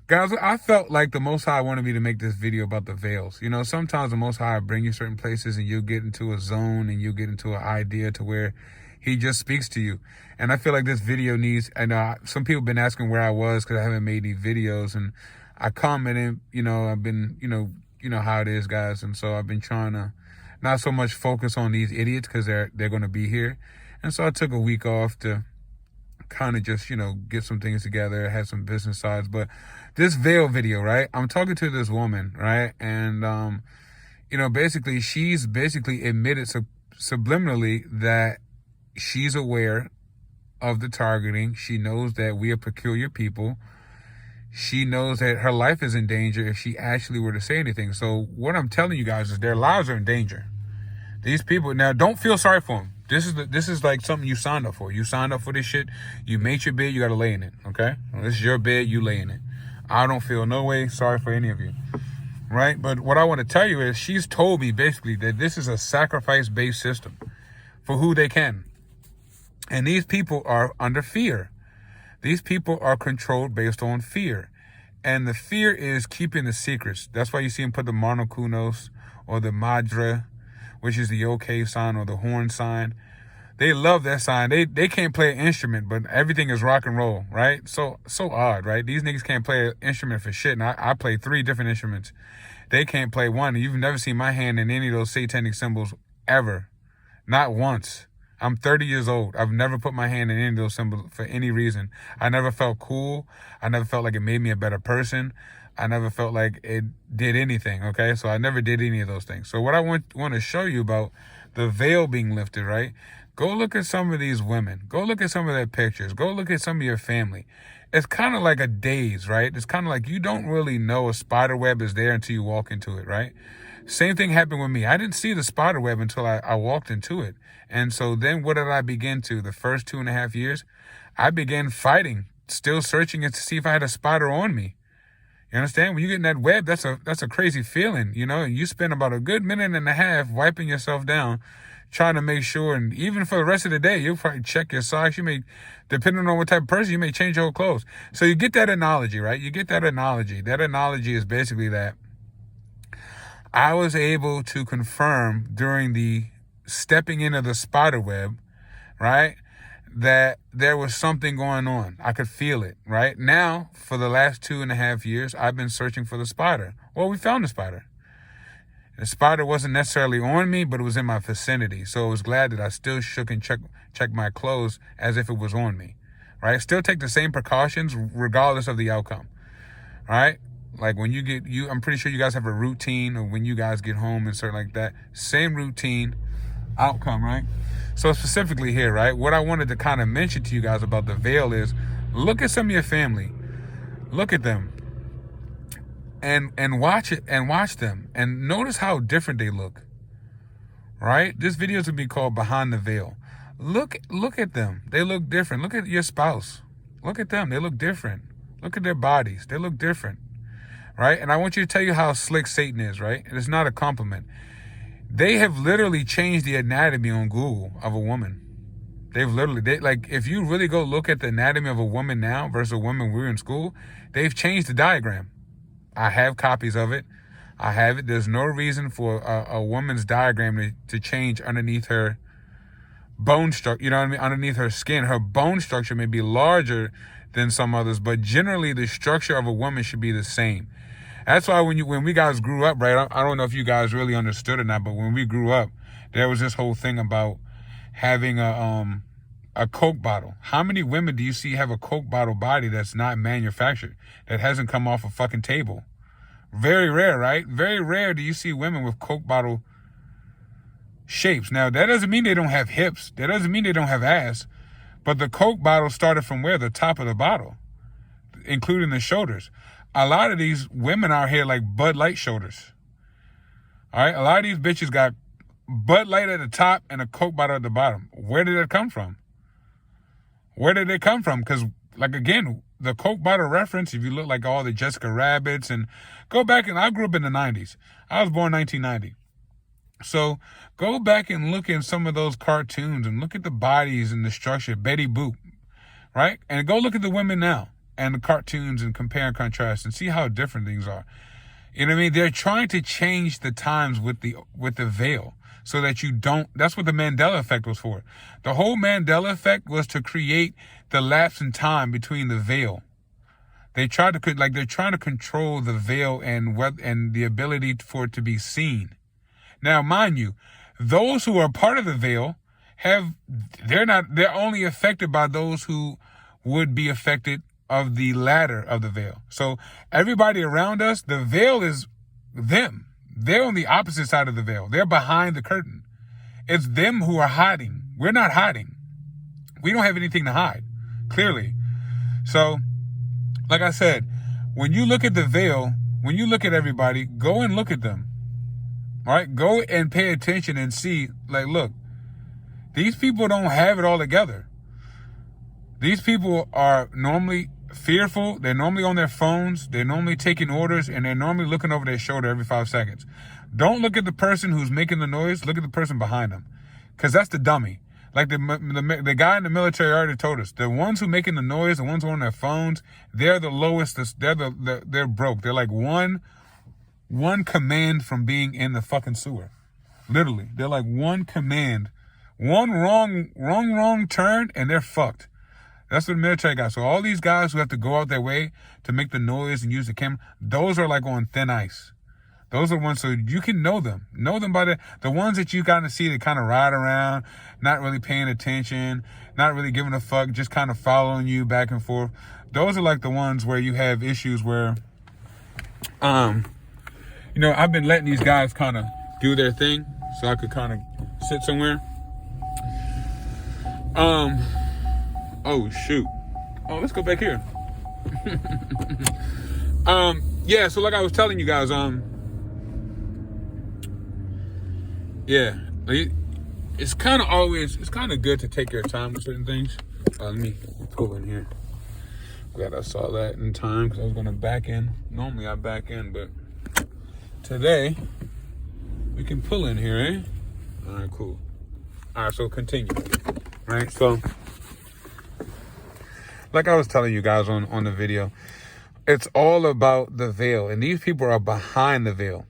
Guys, I felt like the Most High wanted me to make this video about the veils. You know, sometimes the Most High will bring you certain places and you'll get into a zone and you'll get into an idea to where he just speaks to you. And I feel like this video needs, I know some people have been asking where I was because I haven't made any videos. And I commented, you know, I've been, you know how it is, guys. And so I've been trying to not so much focus on these idiots because they're going to be here. And so I took a week off to kind of just, you know, get some things together, have some business sides. But this Vail video, right? I'm talking to this woman, right? And, you know, basically, she's basically admitted subliminally that she's aware of the targeting. She knows that we are peculiar people. She knows that her life is in danger if she actually were to say anything. So what I'm telling you guys is their lives are in danger. These people, now don't feel sorry for them. This is like something you signed up for. You signed up for this shit. You made your bed, you got to lay in it, okay? This is your bed, you lay in it. I don't feel no way sorry for any of you, right? But what I want to tell you is she's told me basically that this is a sacrifice-based system for who they can. And these people are under fear. These people are controlled based on fear. And the fear is keeping the secrets. That's why you see them put the monokunos or the madra, which is the OK sign or the horn sign. They love that sign. They can't play an instrument, but everything is rock and roll, right? So odd, right? These niggas can't play an instrument for shit. And I play 3 different instruments. They can't play one. You've never seen my hand in any of those satanic symbols ever. Not once. I'm 30 years old. I've never put my hand in any of those symbols for any reason. I never felt cool. I never felt like it made me a better person. I never felt like it did anything, okay? So I never did any of those things. So what I want to show you about the veil being lifted, right? Go look at some of these women. Go look at some of their pictures. Go look at some of your family. It's kind of like a daze, right? It's kind of like you don't really know a spider web is there until you walk into it, right? Same thing happened with me. I didn't see the spider web until I walked into it. And so then what did I begin to? The first 2.5 years, I began fighting, still searching it to see if I had a spider on me. You understand? When you get in that web, that's a crazy feeling, you know? And you spend about a good minute and a half wiping yourself down, trying to make sure, and even for the rest of the day, you'll probably check your socks. You may, depending on what type of person, you may change your clothes. So you get that analogy, right? You get that analogy. That analogy is basically that I was able to confirm during the stepping into the spider web, right, that there was something going on. I could feel it, right? Now, for the last 2.5 years, I've been searching for the spider. Well, we found the spider. The spider wasn't necessarily on me, but it was in my vicinity. So I was glad that I still shook and checked my clothes as if it was on me, right? Still take the same precautions regardless of the outcome, right? Like when I'm pretty sure you guys have a routine of when you guys get home and certain like that. Same routine, outcome, right? So specifically here, right, what I wanted to kind of mention to you guys about the veil is look at some of your family. Look at them. And watch it and watch them. And notice how different they look. Right? This video is going to be called Behind the Veil. Look at them. They look different. Look at your spouse. Look at them. They look different. Look at their bodies. They look different. Right? And I want you to tell you how slick Satan is, right? And it's not a compliment. They have literally changed the anatomy on Google of a woman. Like, if you really go look at the anatomy of a woman now versus a woman we were in school, they've changed the diagram. I have copies of it. I have it. There's no reason for a woman's diagram to change underneath her bone structure. You know what I mean? Underneath her skin. Her bone structure may be larger than some others, but generally the structure of a woman should be the same. That's why when we guys grew up, right? I don't know if you guys really understood or not, but when we grew up, there was this whole thing about having a Coke bottle. How many women do you see have a Coke bottle body that's not manufactured, that hasn't come off a fucking table? Very rare, right? Very rare do you see women with Coke bottle shapes. Now, that doesn't mean they don't have hips. That doesn't mean they don't have ass. But the Coke bottle started from where? The top of the bottle, including the shoulders. A lot of these women out here like Bud Light shoulders. All right? A lot of these bitches got Bud Light at the top and a Coke bottle at the bottom. Where did that come from? Where did it come from? Because, like, again, the Coke bottle reference, if you look like all the Jessica Rabbits and go back, and I grew up in the 90s. I was born 1990. So go back and look at some of those cartoons and look at the bodies and the structure. Betty Boop, right? And go look at the women now. and the cartoons and compare and contrast and see how different things are. You know what I mean? They're trying to change the times with the veil so that you don't. That's what the Mandela effect was for. The whole Mandela effect was to create the lapse in time between the veil. They tried to they're trying to control the veil and the ability for it to be seen. Now, mind you, those who are part of the veil they're only affected by those who would be affected of the ladder of the veil. So everybody around us, the veil is them. They're on the opposite side of the veil. They're behind the curtain. It's them who are hiding. We're not hiding. We don't have anything to hide, clearly. So, like I said, when you look at the veil, when you look at everybody, go and look at them. All right? Go and pay attention and see, like, look, these people don't have it all together. These people are normally fearful. They're normally on their phones. They're normally taking orders, and they're normally looking over their shoulder every 5 seconds. Don't look at the person who's making the noise. Look at the person behind them, because that's the dummy. Like the guy in the military already told us, the ones who making the noise, the ones who are on their phones, they're the lowest. They're broke. They're like one command from being in the fucking sewer. Literally, they're like one command, one wrong turn, and they're fucked. That's what the military got. So all these guys who have to go out their way to make the noise and use the camera, those are like on thin ice. Those are ones, so you can know them. Know them by the ones that you kind of see that kind of ride around, not really paying attention, not really giving a fuck, just kind of following you back and forth. Those are like the ones where you have issues where, I've been letting these guys kind of do their thing so I could kind of sit somewhere. Oh, shoot. Oh, let's go back here. Yeah, so like I was telling you guys, it's kind of good to take your time with certain things. Let me pull in here. Glad I saw that in time, because I was going to back in. Normally I back in, but today we can pull in here, eh? All right, cool. All right, so continue. All right, so like I was telling you guys on the video, it's all about the veil. And these people are behind the veil.